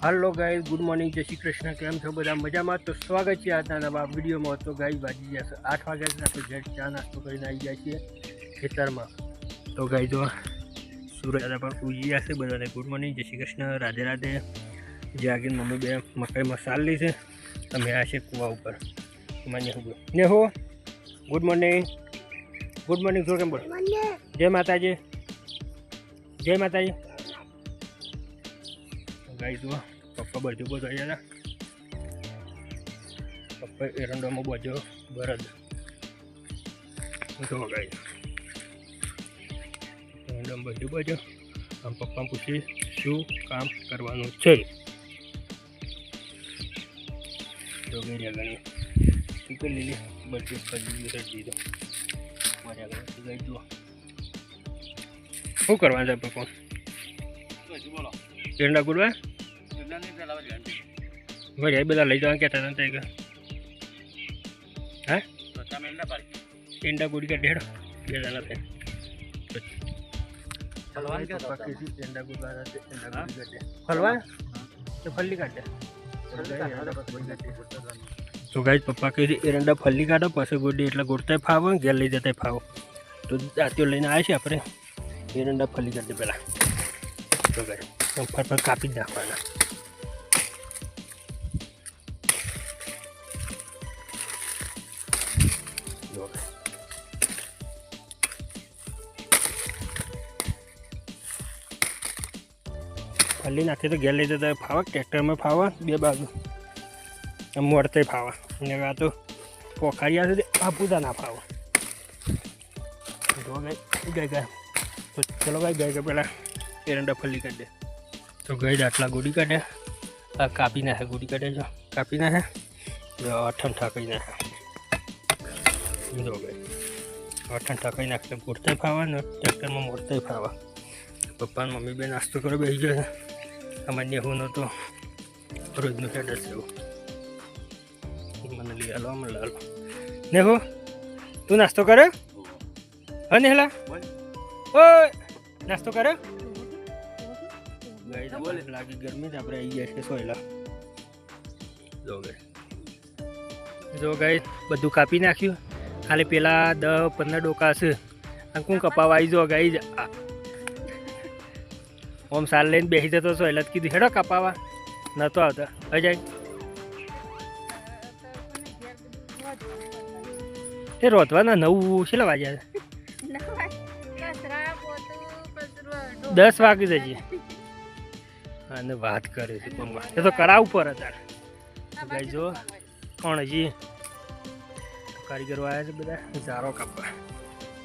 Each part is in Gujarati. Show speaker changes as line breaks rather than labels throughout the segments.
हेलो गाइस, गुड मॉर्निंग, जय श्री कृष्ण। केम छो बधा मजामां? तो स्वागत है आज नवा विडियो में। तो गाइस बाजी जैसे 8 वागे આપણે જેટ ચા નાસ્તો કરીને આવી જાય છીએ ખેતરમાં। તો ગાઈ જો સૂરજ દાદા પણ ઉગી ગયા છે। બધાને ગુડ મોર્નિંગ, જય શ્રી કૃષ્ણ, રાધે રાધે। જે આગળ મમ્મી બે મકાઈ મસાલી છે, તમે આ છે કુવા ઉપર માન્ય હું ને હો। ગુડ મોર્નિંગ જો કેમ બોલ? જય માતાજી, જય માતાજી। ગાઈ જો પપ્પા બધું બધું આવી ગયા। પપ્પા એરંડામાં બધો બરદ જો ગાઈ એરંડામાં બધું બધું આમ પપ્પા પૂછી શું કામ કરવાનું છે। જો ગઈ ગણી ટીકર લીધી બધું કરી દીધું મારે આગળ ગઈ જુઓ શું કરવાનું છે પપ્પા? બોલો એરંડા ગુડવા ભાઈ એ બધા લઈ જવા કહેતા હતા કે હા એંડા ગુડી કાઢે હેડો બે જણા થાય એંડા ગુડવા ફલવા તો ફલ્લી કાઢે તો ગાઈ પપ્પા કહી એરંડા ફલ્લી કાઢો પછી ગોડી એટલે ગોળતા ફાવો ઘેર લઈ જતા ફાવો। તો દાંતીઓ લઈને આવે છે આપણે એરંડા ફલ્લી કાઢે પહેલાં તો ગાઈ ફરફર કાપી જ નાખવાના। ફલ્લી નાખીએ તો ઘેર લઈ જતા ફાવા, ટ્રેક્ટરમાં ફાવા બે બાજુ મોડતે ફાવા અને આ તો પોખારિયા સુધી આપુતા ના ફાવા। ગઈ તો ચલો ભાઈ ગઈ પહેલાં એરંડા ફલ્લી કાઢે તો ગઈ આટલા ગોડી કાઢે આ કાપી નાખે ગોડી કાઢે જો કાપી નાખે જો અઠન ઠાકાઈ નાખે જો ગઈ અઠન ઠાકાઈ નાખે ગોળતા ફાવા ને ટ્રેક્ટરમાં મોડતા ફાવા। પપ્પા મમ્મી બે નાસ્તો કરો બેસી ગયો અમારે નેહુનો તો રોજનું હેડ જ એવું મને લઈ હાલો મને લાલો નેહુ તું નાસ્તો કરે હા નેહલા ઓય નાસ્તો કરે લાગી ગરમી જ આપણે આવી ગયા છે સોયલા જો ગઈ બધું કાપી નાખ્યું ખાલી પેલા 10-15 ડોકા છે અને કોણ કપાવા આવી જો ગઈ જ ઓમ સાલ લઈને બેસી જતો સોયલા કીધું હેડો કપાવા નહોતો આવતા અજય એ રોતવાના 9 કેટલા વાગ્યા 10 વાગી જઈએ અને વાત કરે છે કોણ વાત એ તો કરાવવું પડે તારે ગાઈ જો કોણ હજી કારીગરો આવ્યા છે બધા ઝારો કાપવા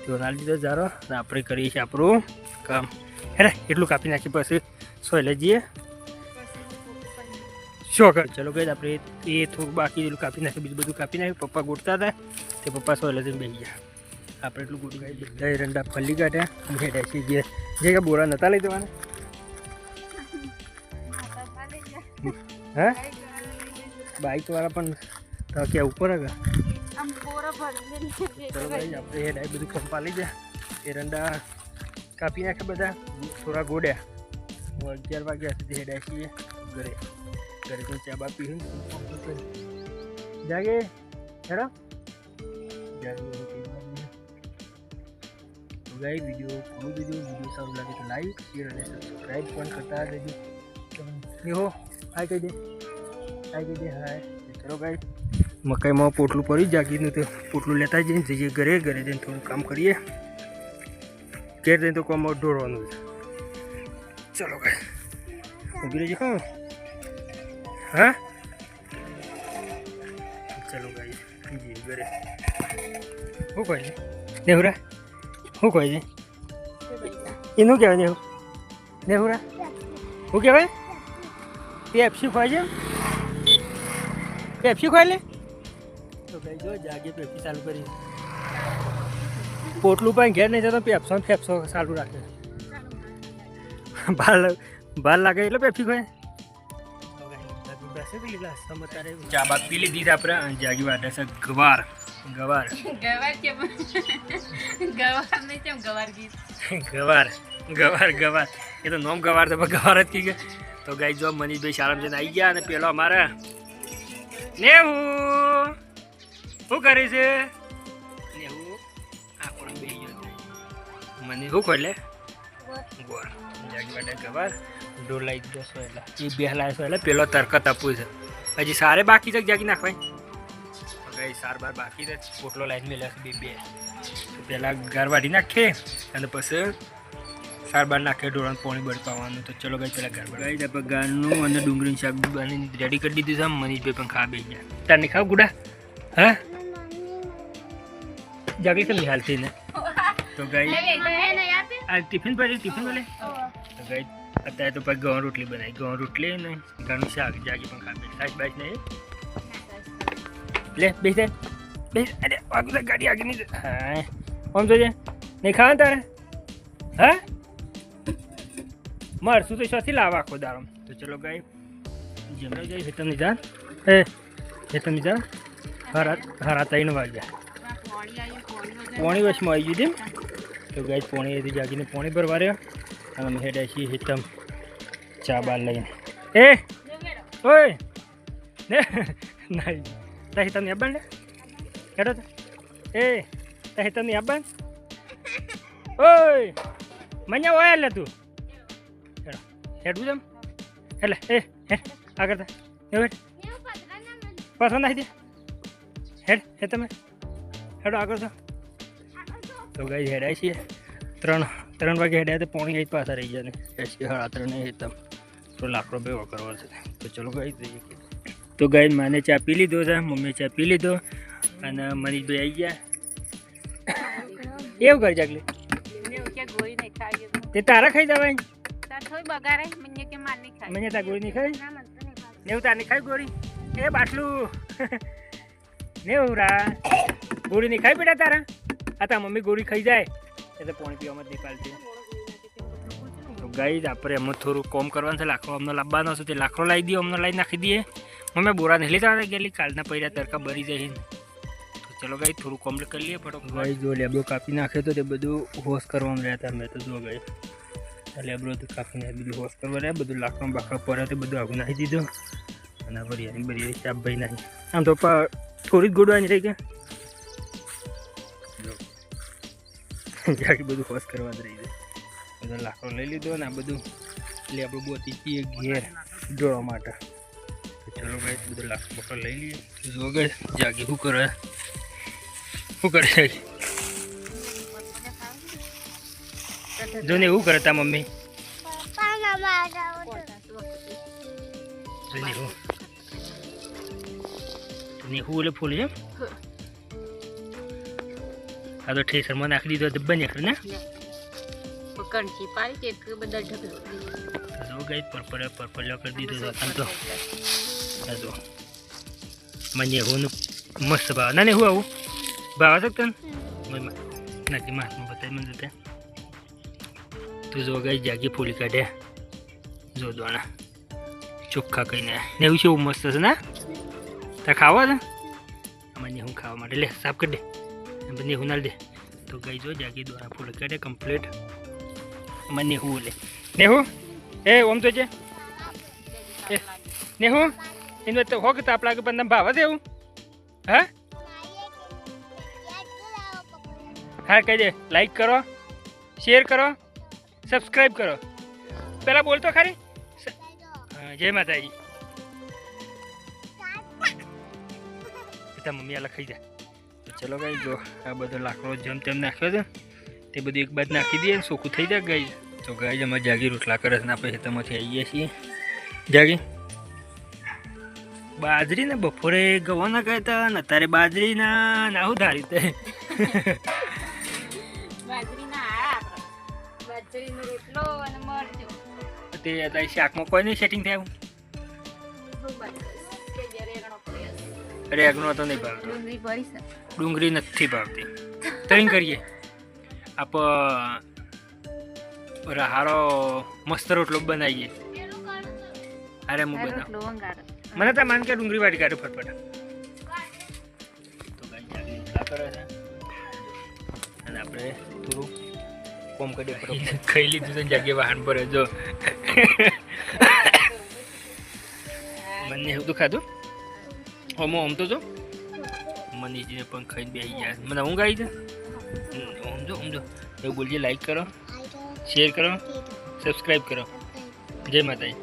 તો નાલી દીધો ઝારો આપણે કરીએ છીએ આપણું કામ હેરે એટલું કાપી નાખી પછી સોયલે જઈએ શું કર ચલો ગઈ આપણે એ થોડું બાકી એટલું કાપી નાખ્યું બીજું બધું કાપી નાખ્યું પપ્પા ગોટતા હતા તે પપ્પા સોયલે જઈને બેસી ગયા આપણે એટલું ગોટું ગાઈ બધા એરંડા ફલ્લી કાઢ્યા હેડ્યા છીએ જે કે બોરા નહોતા લઈ દેવાના હા બાઈક વાળા પણ કે ઉપર હગા ચલો ભાઈ આપણે હેડ આવી બધું પંપા લઈ જાય એરંડા કાપી નાખે બધા થોડા ગોડ્યા 11 વાગ્યા સુધી હેડ છીએ ઘરે તો ચા બા પી જાગે હેડો ગાઈ વિડીયો પૂરું વિડીયો સારું લાગે તો લાઈક શેર અને સબસ્ક્રાઈબ પણ કરતા રહેજો। હો હાય કહી દે હાય ચલો ગાઈ મકાઈમાં પોટલું પડી જાગીનું તો પોટલું લેતા જઈને જઈએ ઘરે જઈને થોડું કામ કરીએ ઘેર જઈને તો કામ ઢોળવાનું છે। ચલો ગાઈ ઊભી રહેજો હા હા ચલો ગાઈ જઈએ ઘરે શું કહે છે નેહુરા શું કહે છે એનું કહેવાય નેહુરા શું કહેવાય પેપ્સી ખવાય છે પેપ્સી ખવાય લે તો ભાઈ જો જાગે પેપ્સી ચાલુ કરી પોટલું પણ ઘેર નહીં જતો ફેફસો ચાલુ રાખે બાર લાગે એટલે પેપ્સી ખવાય ચા બાદ પી લીધી આપણે જાગી વાટે છે ગવાર ગવાર ગવાર ગવાર ગવાર એ તો નોમ ગવાર તો ગવાર જ કી ગયા. તો ગાઈ જો મનીષભાઈ શાળામાં જઈને આવી ગયા અને પેલો અમારા નેવું શું કરે છે નેવું આ કોણ બે મને શું ખોલે ગોળ જાગી માટે ગવાર ડોર લાવી દીધો છો એટલે એ બે લાવ્યો એટલે પેલો તરકત આપવું છે હજી સારે બાકી છે જાગી નાખવાય ગઈ સાર બાર બાકી છે પોટલો લાઈન મેળ્યા છે બે પહેલાં ગાર વાઢી નાખીએ અને પછી સાર બાર નાખીએ ઢોળાનું પાણી બળપાવવાનું. તો ચલો ગઈ પેલા ગાર ગાઈ આપણે ગારનું અને ડુંગળીનું શાક બની રેડી કરી દીધું છે. મનીષભાઈ પણ ખા બે ગયા તાર નહીં ખાવ ગુડા હા જાગી કેમ હાલતી ને. તો ગાઈ આ ટિફિન પર ટિફિન બોલે તો ગાઈ અત્યારે તો પછી ઘઉં રોટલી બનાવી ઘઉં રોટલી ને ઘણું શાક જાગી પણ ખા બે સાસ બાસ નહીં લે બેસ બેસ અરે આગળ ગાડી આગળ નહીં હા આમ જોજે નહીં ખાવા તારે હા મારશું તો શોથી લાવવા આખો દાડો. તો ચલો ગાઈ જમવા જઈ હેતમની જાન હેતમની જાન હારા 3 વાગ્યા પોણી વર્ષમાં આવી ગયું તો ગાઈ પોણી એથી જાગીને પોણી ભરવા રહ્યો અને અમે હેડ્યા છીએ હેતમ ચા બાર લઈને એ ઓય ને નહીં તાહી તમને અબ્બાન ને હેડો તો એ તાહી તમને અબ્બાન ઓય મને ઓય એટલે તું હેડો હેડું જમ એટલે એ હે આગળ તા એવું હેડ પસંદ આવી દે હેડ હે તમે હેડો આગળ તો ગાઈ હેડાય છીએ 3 વાગે હેડ્યા તો પોણી ગઈ પાછા રહી ગયા ને એસી 3:30 હેતમ તો લાકડો ભેગો કરવો છે. તો ચલો ગાઈ જઈએ. તો ગાઈ માને ચા પી લીધો છે મમ્મીએ ચા પી લીધો અને મનીષભાઈ આવી ગયા એવું કરી જાગલી તે તારા ખાઈ જવાય મને તાર ગોળી નહીં ખાઈ નેવું તાર નહીં ખાઈ ગોળી એ બાટલું નેવું રા ગોળી નહીં ખાઈ બેટા તારા આ તા મમ્મી ગોળી ખાઈ જાય એટલે પાણી પીવામાં જ નહીં પાલતી. તો ગાઈ આપણે એમ થોડું કોમ કરવાનું છે લાકડો અમને લાવવાનો છે તે લાકડો લાવી દઈએ અમને લાવી નાખી દઈએ મમ્મી બોરા નહીં લેતા ગયેલી કાલના પૈડા તડકા ભરી જાય. તો ચલો ગાઈ થોડું કોમ્પ્લીટ કરી લઈએ ફટો ગાઈ જો લેબડો કાપી નાખ્યો તો તે બધું હોશ કરવામાં રહેતા મેં તો જો ગાઈ લેબડો તો કાપીને બધું હોશ કરવા રહ્યા બધું લાકડો બાકડો પડે તો બધું આગું નાખી દીધું અને બરી ચાપ ભાઈ નાખી આમ તો થોડી જ ગોડવાની રહી ગયા જાકી બધું હોશ કરવા જ રહી જાય બધો લાકડો લઈ લીધો ને આ બધું એટલે આપણે બોતી છીએ ઘેર જોડવા માટે. ચલો ગાઈ બધું લાકડો બકડો લઈ લઈએ જો ગાઈ જાગી શું કરે જાગી જો ને એવું કરે તા મમ્મી હું ઓલે ફૂલી એમ આ તો ઠેસરમાં નાખી દીધો ડબ્બા નીકળે ને
કણકી પાડી તે બધા ઢગલો
ગઈ પરપર કરી દીધો તો તો મને હું મસ્ત ભાવ ના ને હું આવું ભાવ શકતો ને નાખી માસમાં બતાવી મને જતા તું જો ગઈ જાગી ફૂલી કાઢે જો દોણા ચોખ્ખા કહીને ને એવું છે એવું મસ્ત છે ને તાર ખાવા છે મને હું ખાવા માટે લે સાફ કરી દે બંને હું નાલ દે. તો ગઈ જો જાગી દોણા ફૂલ કાઢે કમ્પ્લીટ મને હું લે ને હું એ ઓમ તો છે ને હું એનું તો હોક તો આપણા પણ ભાવ છે એવું હા હા કહી દે લાઈક કરો શેર કરો સબસ્ક્રાઈબ કરો પેલા બોલતો ખરી હા જય માતાજી પિતા મમ્મી આ લખાઈ જાય. તો ચલો ગાઈ જો આ બધો લાકડો જેમ તેમ નાખ્યો છે તે બધું એક બાદ નાખી દઈએ ચોખ્ખું થઈ જાય ગાઈ. તો ગાઈ અમે જાગી રોટલા કરે છે ને આપણે ખેતરમાંથી આવીએ છીએ જાગી બાજરી ને બપોરે ગવાના ગયા હતા ને અત્યારે બાજરી ના નાહું ધારી તે તે અત્યારે શાકમાં કોઈ નહીં સેટિંગ થયું રેગનો તો નહીં ભાવતો ડુંગળી નથી ભાવતી તૈન કરીએ આપ હારો મસ્ત રોટલો બનાવીએ અરે હું બનાવું મને તો માન કે ડુંગળી વાટી કાઢું ફટફટ તો ગાઈ કરે છે અને આપણે થોડું
કોમ કરી ફટાફટ.
ખાઈ લીધું છે જગ્યાએ વાહન પર જો મને એવું તો ખાધું આમ તો જો મનીષને પણ ખાઈને બેસી ગયા મને ઊંઘ આવી છે ઊંઘો એવું બોલજે લાઈક કરો શેર કરો સબસ્ક્રાઈબ કરો જય માતાજી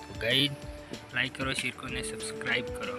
તો ગાઈડ લાઈક કરો શેર કરો અને સબસ્ક્રાઈબ કરો